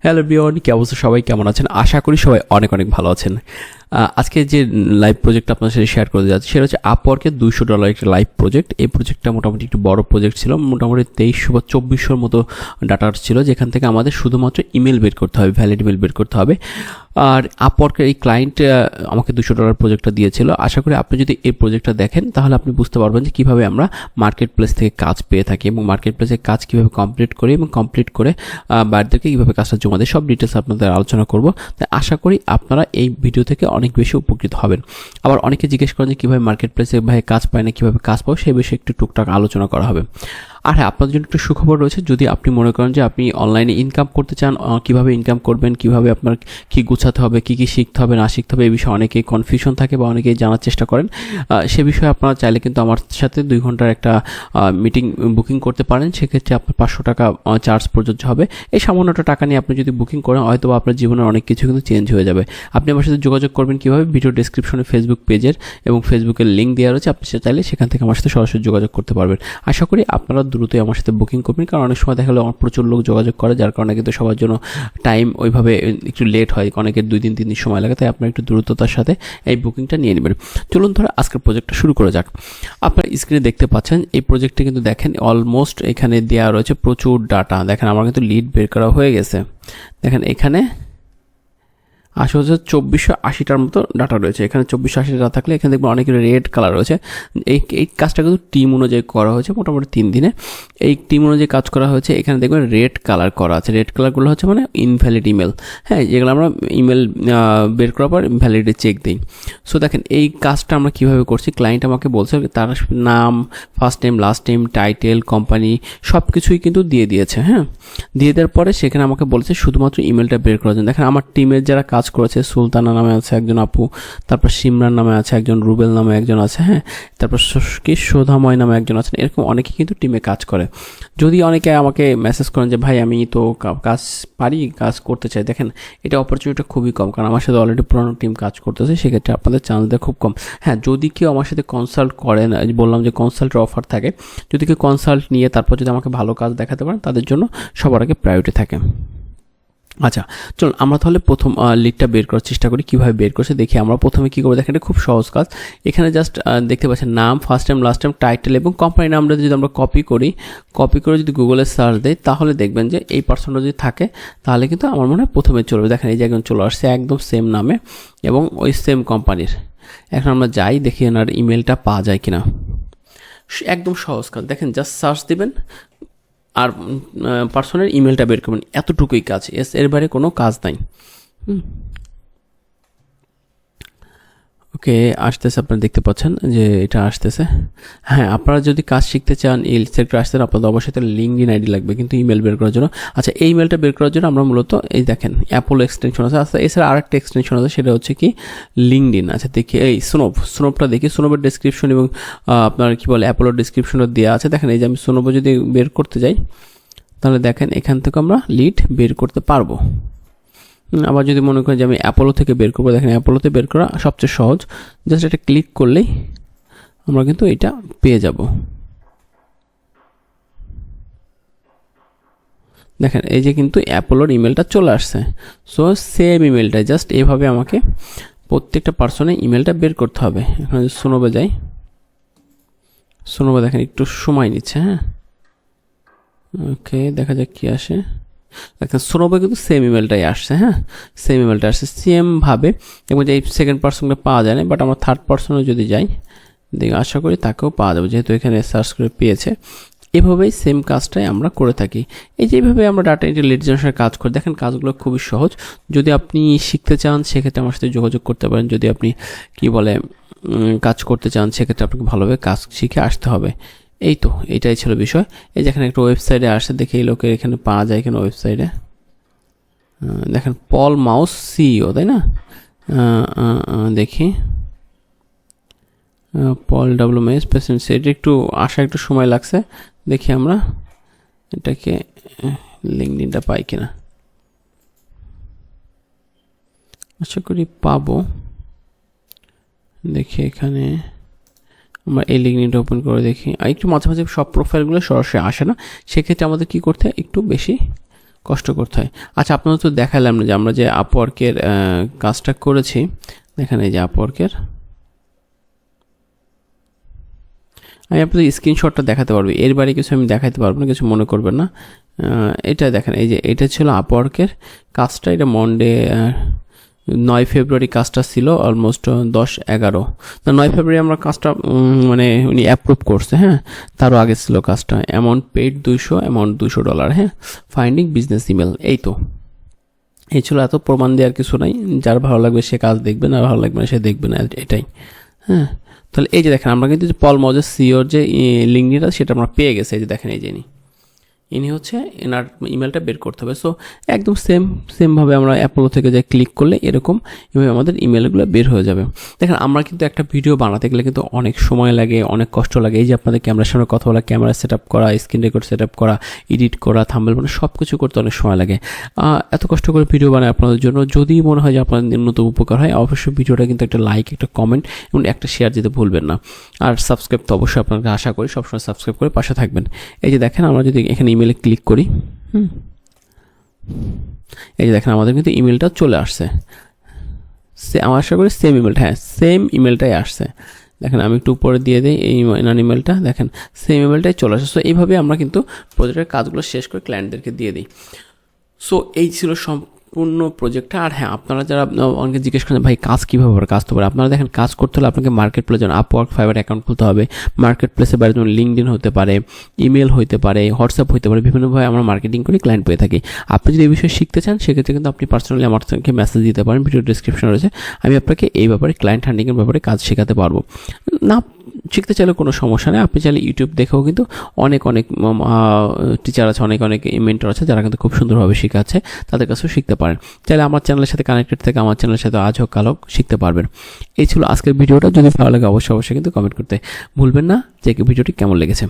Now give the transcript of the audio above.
Hello everyone, কি অবস্থা? সবাই কেমন আছেন? আশা করি সবাই অনেক অনেক ভালো আছেন। আজকে যে লাইভ প্রজেক্ট আপনার সাথে শেয়ার করতে যাচ্ছি সেটা হচ্ছে আপওয়ার্কের $200 একটা লাইভ প্রজেক্ট। এই প্রজেক্টটা মোটামুটি একটু বড় প্রজেক্ট ছিল, মোটামুটি 2300 বা 2400 মতো ডাটা ছিল, যেখান থেকে আমাদের শুধুমাত্র ইমেল বের করতে হবে, ভ্যালিড ইমেল বের করতে হবে। আর আপওয়ার্কের এই ক্লায়েন্ট আমাকে $200 প্রজেক্টটা দিয়েছিল। আশা করি আপনি যদি এই প্রজেক্টটা দেখেন তাহলে আপনি বুঝতে পারবেন যে কীভাবে আমরা মার্কেট প্লেস থেকে কাজ পেয়ে থাকি এবং মার্কেট প্লেসে কাজ কীভাবে কমপ্লিট করি এবং কমপ্লিট করে বাইরেদেরকে কীভাবে কাজটা জমা দেয়, সব ডিটেলস আপনাদের আলোচনা করব। তাই আশা করি আপনারা এই ভিডিও থেকে অনেক বেশি উপকৃত হবেন। আবার অনেকে জিজ্ঞেস করেন যে কীভাবে মার্কেট প্লেসে ভাই কাজ পায় না, কীভাবে কাজ পাবো, সেই বিষয়ে একটু টুকটাক আলোচনা করা হবে। আর হ্যাঁ, আপনাদের জন্য একটু সুখবর রয়েছে। যদি আপনি মনে করেন যে আপনি অনলাইনে ইনকাম করতে চান, কীভাবে ইনকাম করবেন, কীভাবে আপনার কী গুছাতে হবে, কী কী শিখতে হবে না শিখতে হবে, এই বিষয়ে অনেকেই কনফিউশন থাকে বা অনেকেই জানার চেষ্টা করেন। সে বিষয়ে আপনারা চাইলে কিন্তু আমার সাথে 2 ঘন্টার একটা মিটিং বুকিং করতে পারেন। সেক্ষেত্রে আপনার 500 টাকা চার্জ প্রযোজ্য হবে। এই সামান্যটা টাকা নিয়ে আপনি যদি বুকিং করেন, হয়তো আপনার জীবনের অনেক কিছু কিন্তু চেঞ্জ হয়ে যাবে। আপনি আমার সাথে যোগাযোগ করবেন কীভাবে? ভিডিও ডেসক্রিপশনে ফেসবুক পেজের এবং ফেসবুকের লিঙ্ক দেওয়া রয়েছে, আপনি চাইলে সেখান থেকে আমার সাথে সরাসরি যোগাযোগ করতে পারবেন। আশা করি আপনারা দ্রুতই আমার সাথে বুকিং করবেন, কারণ অনেক সময় দেখা গেলো প্রচুর লোক যোগাযোগ করে, যার কারণে কিন্তু সবার জন্য টাইম ওইভাবে একটু লেট হয়, অনেকের 2 দিন 3 দিন সময় লাগে। তাই আপনারা একটু দ্রুততার সাথে এই বুকিংটা নিয়ে নেবেন। চলুন ধরে আজকের প্রজেক্টটা শুরু করা যাক। আপনারা স্ক্রিনে দেখতে পাচ্ছেন এই প্রজেক্টে কিন্তু দেখেন অলমোস্ট এখানে দেওয়া রয়েছে প্রচুর ডাটা। দেখেন আমার কিন্তু লিড বের করা হয়ে গেছে। দেখেন এখানে আসলে 2480টার মতো ডাটা রয়েছে। এখানে 2480 ডাটা থাকলে এখানে দেখবেন অনেক রেড কালার রয়েছে। এই কাজটা কিন্তু টিম অনুযায়ী করা হয়েছে, মোটামুটি 3 দিনে এই টিম অনুযায়ী কাজ করা হয়েছে। এখানে দেখবেন রেড কালার করা আছে। রেড কালারগুলো হচ্ছে মানে ইনভ্যালিড ইমেল, হ্যাঁ, যেগুলো আমরা ইমেল বের করার পর ভ্যালিডে চেক দিই। সো দেখেন এই কাজটা আমরা কীভাবে করছি। ক্লায়েন্ট আমাকে বলছে তার নাম, first name, last name, title, company সব কিছুই কিন্তু দিয়ে দিয়েছে। হ্যাঁ, দিয়ে দেওয়ার পরে সেখানে আমাকে বলেছে শুধুমাত্র ইমেলটা বের করার জন্য। দেখেন আমার টিমের যারা কাজ করেছে, সুলতানা নামে আছে একজন আপু, তারপর সিমরান নামে আছে একজন, রুবেল নামে একজন আছে, হ্যাঁ, তারপর কি শোধাময় নামে একজন আছেন। এরকম অনেকে কিন্তু টিমে কাজ করে। যদি অনেকে আমাকে মেসেজ করেন যে ভাই আমি তো কাজ পারি, কাজ করতে চাই, দেখেন এটা অপরচুনিটিটা খুবই কম, কারণ আমার সাথে অলরেডি পুরোনো টিম কাজ করতেছে। সেক্ষেত্রে আপনাদের চান্স দেওয়া খুব কম। হ্যাঁ, যদি কেউ আমার সাথে কনসাল্ট করেন, বললাম যে কনসাল্টের অফার থাকে, যদি কেউ কনসাল্ট নিয়ে তারপর যদি আমাকে ভালো কাজ দেখাতে পারেন, তাদের জন্য সবার আগে প্রায়োরিটি থাকে। আচ্ছা, চলুন আমরা তাহলে প্রথম লিডটা বের করার চেষ্টা করি। কীভাবে বের করছে দেখি। আমরা প্রথমে কী করবো দেখেন, এটা খুব সহজ কাজ। এখানে জাস্ট দেখতে পাচ্ছেন নাম, first time, last time, title এবং কোম্পানি নামটা যদি আমরা কপি করে যদি গুগলে সার্চ দিই, তাহলে দেখবেন যে এই পার্সনটা যদি থাকে তাহলে কিন্তু আমার মনে হয় প্রথমে চলবে। দেখেন এই যে একদম চলে আসছে একদম সেম নামে এবং ওই সেম কোম্পানির। এখন আমরা যাই দেখি এনার ইমেলটা পাওয়া যায় কিনা। একদম সহজ কাজ। দেখেন জাস্ট সার্চ দিবেন আর পার্সনের ইমেলটা বের করবেন, এতটুকুই কাজ, এর বাইরে কোনো কাজ নাই। ওকে, আসতেছে, আপনারা দেখতে পাচ্ছেন যে এটা আসতেছে। হ্যাঁ, আপনারা যদি কাজ শিখতে চান, এই সেক্টরে আসতেন, আপনাদের অবশ্যই তাহলে লিঙ্কডিন আইডি লাগবে কিন্তু ইমেল বের করার জন্য। আচ্ছা, এই ইমেলটা বের করার জন্য আমরা মূলত এই দেখেন অ্যাপোলো এক্সটেনশন আছে। আচ্ছা, এছাড়া আরেকটা এক্সটেনশন আছে, সেটা হচ্ছে কি লিঙ্কডিন। আচ্ছা দেখি এই সোনোপটা দেখি। সোনোপের ডিসক্রিপশন এবং আপনার কি বলে অ্যাপোলোর ডিসক্রিপশনও দেওয়া আছে। দেখেন এই যে আমি সোনোপ যদি বের করতে যাই, তাহলে দেখেন এখান থেকে আমরা লিড বের করতে পারবো। আবার যদি মনে করেন যে আমি অ্যাপোলো থেকে বের করবো, দেখেন অ্যাপোলোতে বের করা সবচেয়ে সহজ। জাস্ট এটা ক্লিক করলেই আমরা কিন্তু এটা পেয়ে যাব। দেখেন এই যে কিন্তু অ্যাপোলোর ইমেলটা চলে আসছে। সো সেম ইমেলটা জাস্ট এভাবে আমাকে প্রত্যেকটা পার্সনের ইমেলটা বের করতে হবে। এখানে সোনোবে যাই, সোনোবে দেখেন একটু সময় নিচ্ছে। হ্যাঁ, ওকে, দেখা যাক কি আসে। দেখেন সোনোবে কিন্তু সেম ইমেলটাই আসছে। হ্যাঁ, সেম ইমেলটা আসছে সেমভাবে, এবং যে এই সেকেন্ড পার্সনকে পাওয়া যায় না, বাট আমার থার্ড পার্সনে যদি যাই দেখি আশা করি তাকেও পাওয়া যাবে, যেহেতু এখানে সার্চ করে পেয়েছে। এভাবেই সেম কাজটাই আমরা করে থাকি। এই যে এইভাবে আমরা ডাটা এন্ট্রি লিড জেনারেশনের কাজ করি। দেখেন কাজগুলো খুবই সহজ। যদি আপনি শিখতে চান সেক্ষেত্রে আমার সাথে যোগাযোগ করতে পারেন। যদি আপনি কি বলে কাজ করতে চান সেক্ষেত্রে আপনাকে ভালোভাবে কাজ শিখে আসতে হবে। এই তো এটাই ছিল বিষয়। এই যেখানে একটা ওয়েবসাইটে আসে, দেখে এই লোকের এখানে পাওয়া যায় এখানে ওয়েবসাইটে। দেখেন পল মাউস সিইও, তাই না? দেখি পল ডাব্লিউএমএস প্রেসিডেন্ট। এটা একটু আসা একটু সময় লাগছে। দেখি আমরা এটাকে লিঙ্কডিনটা পাই কিনা। আশা করি পাবো। দেখি এখানে আমরা এই লিঙ্কডিনটা ওপেন করে দেখি। আর একটু মাঝে মাঝে সব প্রোফাইলগুলো সরাসরি আসে না, সেক্ষেত্রে আমাদের কি করতে হয়, একটু বেশি কষ্ট করতে হয়। আচ্ছা, আপনারা তো দেখালাম না যে আমরা যে আপওয়ার্কের কাজটা করেছি। দেখেন এই যে আপওয়ার্কের, আমি আপনাদের স্ক্রিনশটটা দেখাতে পারবো, এর বাইরে কিছু আমি দেখাতে পারবো না, কিছু মনে করবেন না। এটা দেখেন, এই যে এটা ছিল আপওয়ার্কের কাজটা, এটা মন্ডে 9 ফেব্রুয়ারি কাজটা ছিল, অলমোস্ট 10-11 না 9 ফেব্রুয়ারি আমরা কাজটা মানে উনি অ্যাপ্রুভ করছে, হ্যাঁ, তারও আগে ছিল কাজটা। অ্যামাউন্ট পেইড অ্যামাউন্ট $200, হ্যাঁ, ফাইন্ডিং বিজনেস ইমেল, এই তো এই ছিল। এত প্রমাণ দেওয়ার কিছু নাই, যার ভালো লাগবে সে কাজ দেখবে, না ভালো লাগবে না সে দেখবে না, এটাই। হ্যাঁ, তাহলে এই যে দেখেন আমরা কিন্তু যে পল মজেস সিওর যে লিঙ্কটা সেটা আমরা পেয়ে গেছে। এই যে দেখেন, এই যে ইনি হচ্ছে, এনার ইমেলটা বের করতে হবে। সো একদম সেমভাবে আমরা অ্যাপোলো থেকে যে ক্লিক করলে এরকম এভাবে আমাদের ইমেলগুলো বের হয়ে যাবে। দেখেন আমরা কিন্তু একটা ভিডিও বানাতে গেলে কিন্তু অনেক সময় লাগে, অনেক কষ্ট লাগে। এই যে আপনাদের ক্যামেরার সামনে কথা বলা, ক্যামেরা সেট আপ করা, স্ক্রিন রেকর্ড সেট আপ করা, এডিট করা, থাম্বনেল বানানো, সব কিছু করতে অনেক সময় লাগে। এত কষ্ট করে ভিডিও বানায় আপনাদের জন্য। যদি মনে হয় যে আপনাদের ন্যূনতম উপকার হয়, অবশ্যই ভিডিওটা কিন্তু একটা লাইক, একটা কমেন্ট এবং একটা শেয়ার দিতে ভুলবেন না। আর সাবস্ক্রাইব তো অবশ্যই আপনাকে আশা করি সবসময় সাবস্ক্রাইব করে পাশে থাকবেন। এই যে দেখেন আমরা যদি এখানে ইমেলে ক্লিক করি, এই যে দেখেন আমাদের কিন্তু ইমেলটা চলে আসছে। আমার আশা করি সেম ইমেলটা, হ্যাঁ সেম ইমেলটাই আসছে। দেখেন আমি একটু উপরে দিয়ে দিই এই ইমেলটা, দেখেন সেম ইমেলটাই চলে আসে। সো এইভাবে আমরা কিন্তু প্রজেক্টের কাজগুলো শেষ করে ক্লায়েন্টদেরকে দিয়ে দিই। সো এই ছিল সম্পূর্ণ প্রজেক্টটা। আর হ্যাঁ, আপনারা যারা অনেকে জিজ্ঞেস করেন ভাই কাজ কীভাবে হবে, কাজ তো পারে। আপনারা দেখেন কাজ করতে হলে আপনাকে মার্কেট প্লেস, যেমন আপওয়ার্ক, ফাইবার অ্যাকাউন্ট খুলতে হবে। মার্কেট প্লেসের বাইরে যেমন লিঙ্কডইন হতে পারে, ইমেল হতে পারে, হোয়াটসঅ্যাপ হতে পারে, বিভিন্নভাবে আমরা মার্কেটিং করে ক্লায়েন্ট পেয়ে থাকি। আপনি যদি এই বিষয়ে শিখতে চান সেক্ষেত্রে কিন্তু আপনি পার্সোনালি আমার থেকে মেসেজ দিতে পারেন, ভিডিও ডিসক্রিপশন রয়েছে। আমি আপনাকে এই ব্যাপারে ক্লায়েন্ট হান্ডিংয়ের ব্যাপারে কাজ শেখাতে পারবো। না শিখতে চাইলে কোনো সমস্যা নেই, আপনি চাইলে ইউটিউব দেখেও কিন্তু অনেক টিচার আছে, অনেক মেন্টর আছে যারা কিন্তু খুব সুন্দরভাবে শেখাচ্ছে, তাদের কাছেও শিখতে পারেন। চাইলে আমার চ্যানেলের সাথে কানেক্টেড থেকে আমার চ্যানেলের সাথে আজ হোক কাল হোক শিখতে পারবেন। এই ছিল আজকের ভিডিওটা। যদি ভালো লাগে অবশ্যই কিন্তু কমেন্ট করতে ভুলবেন না যে ভিডিওটি কেমন লেগেছে।